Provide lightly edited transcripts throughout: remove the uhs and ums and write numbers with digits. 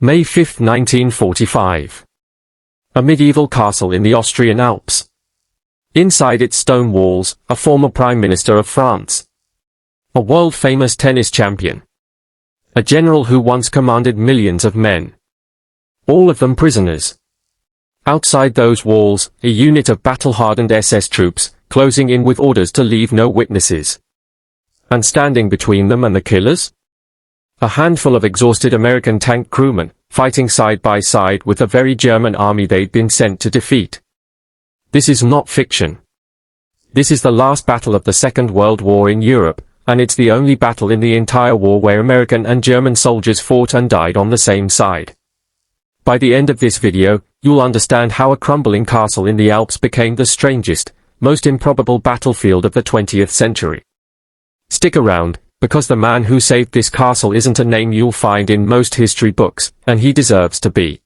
May 5, 1945. A medieval castle in the Austrian Alps. Inside its stone walls, a former Prime Minister of France. A world-famous tennis champion. A general who once commanded millions of men. All of them prisoners. Outside those walls, a unit of battle-hardened SS troops, closing in with orders to leave no witnesses. And standing between them and the killers? A handful of exhausted American tank crewmen, fighting side by side with the very German army they'd been sent to defeat. This is not fiction. This is the last battle of the Second World War in Europe, and it's the only battle in the entire war where American and German soldiers fought and died on the same side. By the end of this video, you'll understand how a crumbling castle in the Alps became the strangest, most improbable battlefield of the 20th century. Stick around, because the man who saved this castle isn't a name you'll find in most history books, and he deserves to be.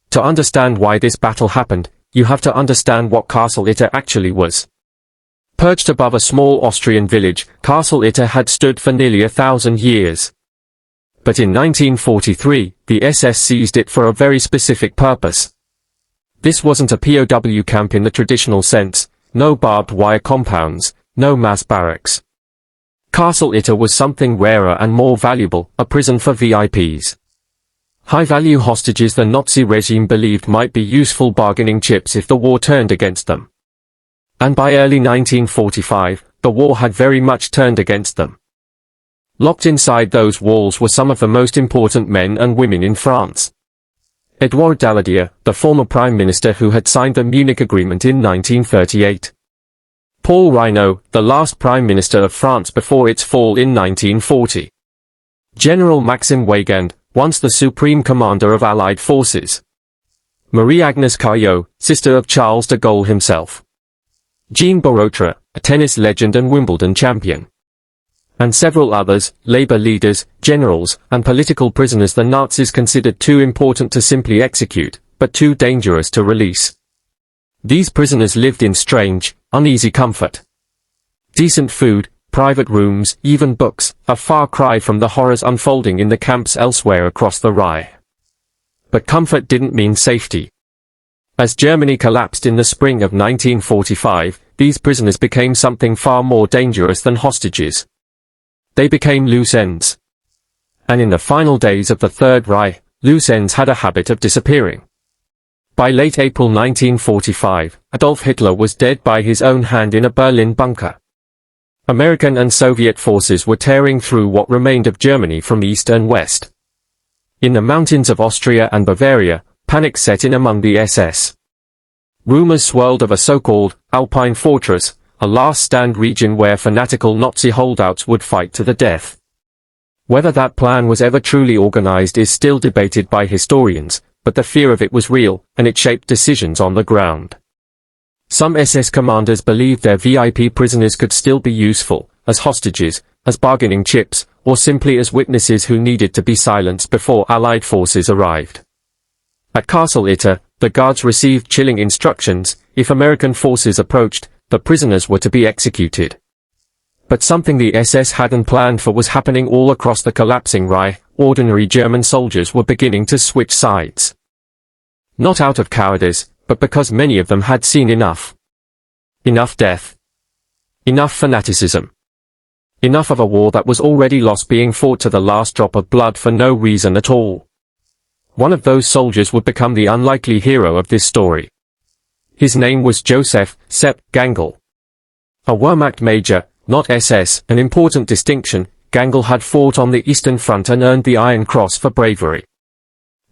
To understand why this battle happened, you have to understand what Castle Itter actually was. Perched above a small Austrian village, Castle Itter had stood for nearly 1,000 years. But in 1943, the SS seized it for a very specific purpose. This wasn't a POW camp in the traditional sense, no barbed wire compounds, no mass barracks. Castle Itter was something rarer and more valuable, a prison for VIPs. High-value hostages the Nazi regime believed might be useful bargaining chips if the war turned against them. And by early 1945, the war had very much turned against them. Locked inside those walls were some of the most important men and women in France. Édouard Daladier, the former Prime Minister who had signed the Munich Agreement in 1938. Paul Reynaud, the last Prime Minister of France before its fall in 1940. General Maxime Weygand, once the Supreme Commander of Allied Forces. Marie-Agnes Caillot, sister of Charles de Gaulle himself. Jean Barotra, a tennis legend and Wimbledon champion. And several others, labor leaders, generals, and political prisoners the Nazis considered too important to simply execute, but too dangerous to release. These prisoners lived in strange, uneasy comfort. Decent food, private rooms, even books, a far cry from the horrors unfolding in the camps elsewhere across the Reich. But comfort didn't mean safety. As Germany collapsed in the spring of 1945, these prisoners became something far more dangerous than hostages. They became loose ends. And in the final days of the Third Reich, loose ends had a habit of disappearing. By late April 1945, Adolf Hitler was dead by his own hand in a Berlin bunker. American and Soviet forces were tearing through what remained of Germany from east and west. In the mountains of Austria and Bavaria, panic set in among the SS. Rumors swirled of a so-called Alpine fortress, a last-stand region where fanatical Nazi holdouts would fight to the death. Whether that plan was ever truly organized is still debated by historians, but the fear of it was real, and it shaped decisions on the ground. Some SS commanders believed their VIP prisoners could still be useful, as hostages, as bargaining chips, or simply as witnesses who needed to be silenced before Allied forces arrived. At Castle Itter, the guards received chilling instructions: if American forces approached, the prisoners were to be executed. But something the SS hadn't planned for was happening all across the collapsing Reich. Ordinary German soldiers were beginning to switch sides. Not out of cowardice, but because many of them had seen enough. Enough death. Enough fanaticism. Enough of a war that was already lost being fought to the last drop of blood for no reason at all. One of those soldiers would become the unlikely hero of this story. His name was Josef Gangl. A Wehrmacht major, not SS, an important distinction. Gangl had fought on the Eastern Front and earned the Iron Cross for bravery.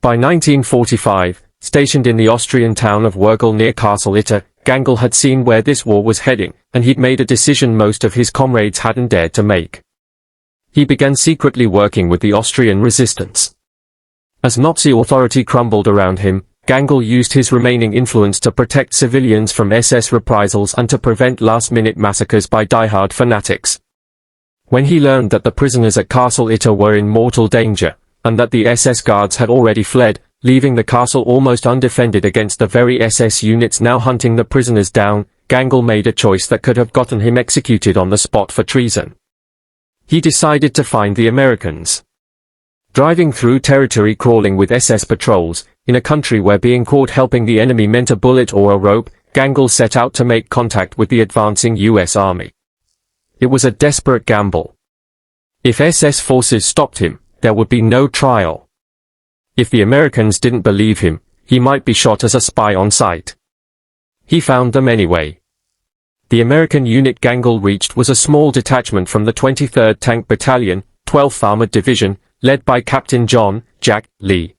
By 1945, stationed in the Austrian town of Wurgl near Castle Itter, Gangl had seen where this war was heading, and he'd made a decision most of his comrades hadn't dared to make. He began secretly working with the Austrian resistance. As Nazi authority crumbled around him, Gangl used his remaining influence to protect civilians from SS reprisals and to prevent last-minute massacres by die-hard fanatics. When he learned that the prisoners at Castle Itter were in mortal danger, and that the SS guards had already fled, leaving the castle almost undefended against the very SS units now hunting the prisoners down, Gangl made a choice that could have gotten him executed on the spot for treason. He decided to find the Americans. Driving through territory crawling with SS patrols, in a country where being caught helping the enemy meant a bullet or a rope, Gangl set out to make contact with the advancing US Army. It was a desperate gamble. If SS forces stopped him, there would be no trial. If the Americans didn't believe him, he might be shot as a spy on sight. He found them anyway. The American unit Gangl reached was a small detachment from the 23rd Tank Battalion, 12th Armored Division, led by Captain John Jack Lee.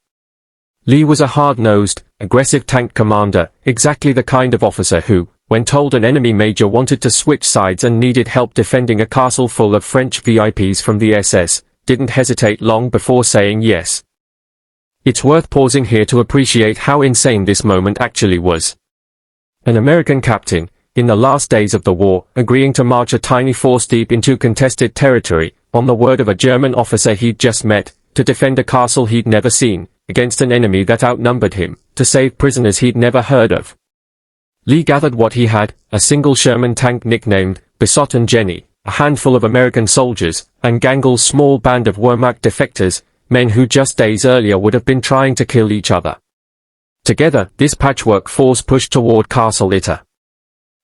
Lee was a hard-nosed, aggressive tank commander, exactly the kind of officer who, when told an enemy major wanted to switch sides and needed help defending a castle full of French VIPs from the SS, didn't hesitate long before saying yes. It's worth pausing here to appreciate how insane this moment actually was. An American captain, in the last days of the war, agreeing to march a tiny force deep into contested territory, on the word of a German officer he'd just met, to defend a castle he'd never seen, against an enemy that outnumbered him, to save prisoners he'd never heard of. Lee gathered what he had, a single Sherman tank nicknamed Besot and Jenny, a handful of American soldiers, and Gangl's small band of Wehrmacht defectors, men who just days earlier would have been trying to kill each other. Together, this patchwork force pushed toward Castle Itter.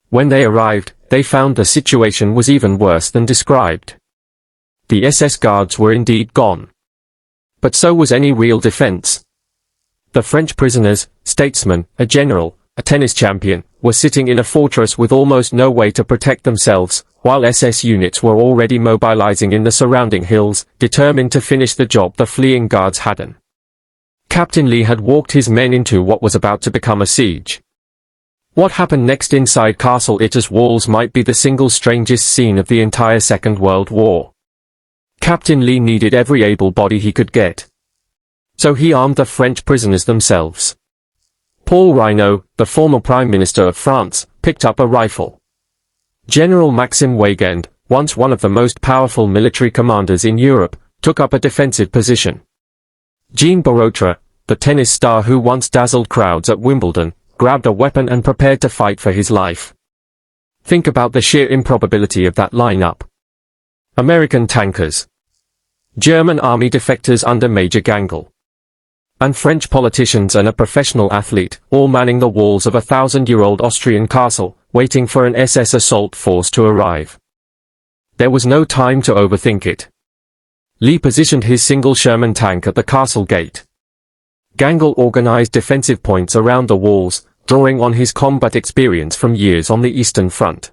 When they arrived, they found the situation was even worse than described. The SS guards were indeed gone. But so was any real defense. The French prisoners, statesmen, a general, a tennis champion, were sitting in a fortress with almost no way to protect themselves, while SS units were already mobilizing in the surrounding hills, determined to finish the job the fleeing guards hadn't. Captain Lee had walked his men into what was about to become a siege. What happened next inside Castle Itter's walls might be the single strangest scene of the entire Second World War. Captain Lee needed every able body he could get. So he armed the French prisoners themselves. Paul Reynaud, the former Prime Minister of France, picked up a rifle. General Maxime Weygand, once one of the most powerful military commanders in Europe, took up a defensive position. Jean Barotra, the tennis star who once dazzled crowds at Wimbledon, grabbed a weapon and prepared to fight for his life. Think about the sheer improbability of that lineup. American tankers, German army defectors under Major Gangl, and French politicians and a professional athlete, all manning the walls of a 1,000-year-old Austrian castle, waiting for an SS assault force to arrive. There was no time to overthink it. Lee positioned his single Sherman tank at the castle gate. Gangl organized defensive points around the walls, drawing on his combat experience from years on the Eastern Front.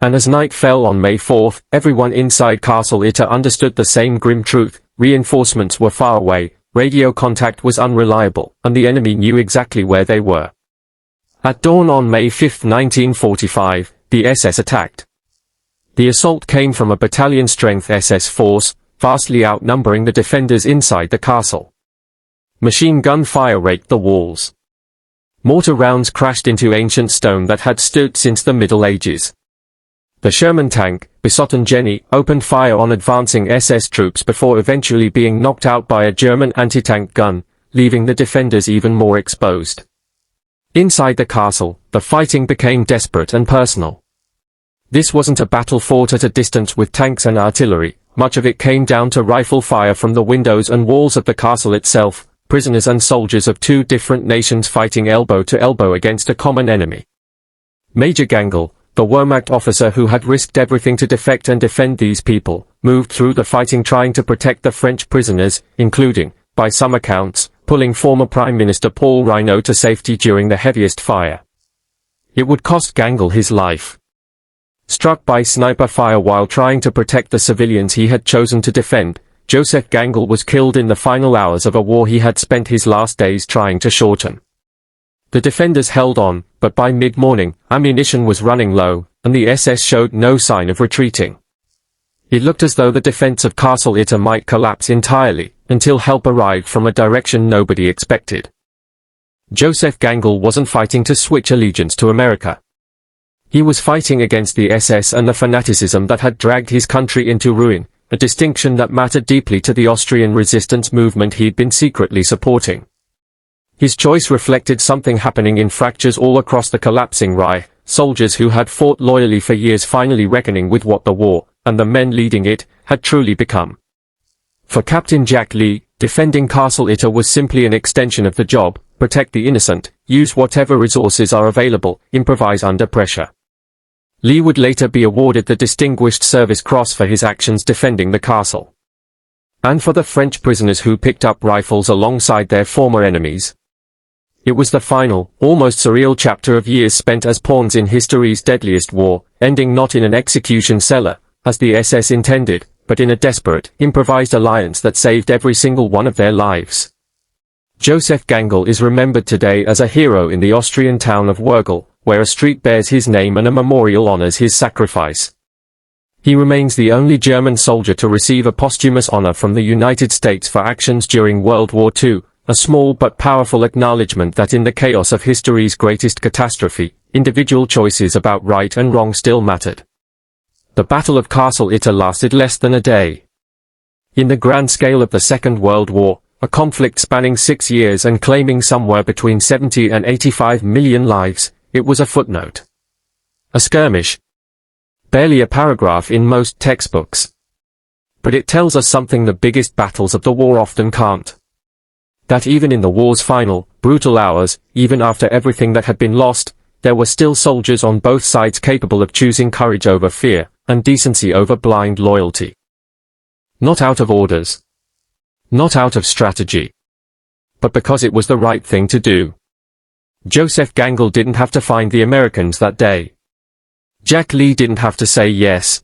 And as night fell on May 4th, everyone inside Castle Itter understood the same grim truth: reinforcements were far away, radio contact was unreliable, and the enemy knew exactly where they were. At dawn on May 5, 1945, the SS attacked. The assault came from a battalion-strength SS force, vastly outnumbering the defenders inside the castle. Machine gun fire raked the walls. Mortar rounds crashed into ancient stone that had stood since the Middle Ages. The Sherman tank, Besot and Jenny, opened fire on advancing SS troops before eventually being knocked out by a German anti-tank gun, leaving the defenders even more exposed. Inside the castle, the fighting became desperate and personal. This wasn't a battle fought at a distance with tanks and artillery. Much of it came down to rifle fire from the windows and walls of the castle itself, prisoners and soldiers of two different nations fighting elbow to elbow against a common enemy. Major Gangl, the Wehrmacht officer who had risked everything to defect and defend these people, moved through the fighting trying to protect the French prisoners, including, by some accounts, pulling former Prime Minister Paul Reynaud to safety during the heaviest fire. It would cost Gangl his life. Struck by sniper fire while trying to protect the civilians he had chosen to defend, Josef Gangl was killed in the final hours of a war he had spent his last days trying to shorten. The defenders held on, but by mid-morning, ammunition was running low, and the SS showed no sign of retreating. It looked as though the defense of Castle Itter might collapse entirely, until help arrived from a direction nobody expected. Josef Gangl wasn't fighting to switch allegiance to America. He was fighting against the SS and the fanaticism that had dragged his country into ruin, a distinction that mattered deeply to the Austrian resistance movement he'd been secretly supporting. His choice reflected something happening in fractures all across the collapsing Reich, soldiers who had fought loyally for years finally reckoning with what the war, and the men leading it, had truly become. For Captain Jack Lee, Defending Castle Itter was simply an extension of the job: protect the innocent, use whatever resources are available, improvise under pressure. Lee would later be awarded the Distinguished Service Cross for his actions defending the castle. And for the French prisoners who picked up rifles alongside their former enemies. It was the final, almost surreal chapter of years spent as pawns in history's deadliest war, ending not in an execution cellar, as the SS intended, but in a desperate, improvised alliance that saved every single one of their lives. Josef Gangl is remembered today as a hero in the Austrian town of Wurgl, where a street bears his name and a memorial honors his sacrifice. He remains the only German soldier to receive a posthumous honor from the United States for actions during World War II, a small but powerful acknowledgement that in the chaos of history's greatest catastrophe, individual choices about right and wrong still mattered. The Battle of Castle Itter lasted less than a day. In the grand scale of the Second World War, a conflict spanning 6 years and claiming somewhere between 70 and 85 million lives, it was a footnote. A skirmish. Barely a paragraph in most textbooks. But it tells us something the biggest battles of the war often can't. That even in the war's final, brutal hours, even after everything that had been lost, there were still soldiers on both sides capable of choosing courage over fear, and decency over blind loyalty. Not out of orders. Not out of strategy. But because it was the right thing to do. Josef Gangl didn't have to find the Americans that day. Jack Lee didn't have to say yes.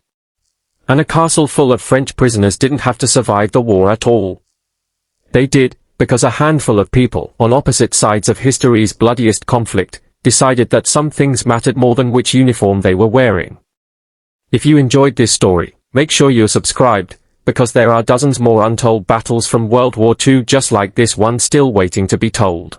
And a castle full of French prisoners didn't have to survive the war at all. They did, because a handful of people, on opposite sides of history's bloodiest conflict, decided that some things mattered more than which uniform they were wearing. If you enjoyed this story, make sure you're subscribed, because there are dozens more untold battles from World War II just like this one still waiting to be told.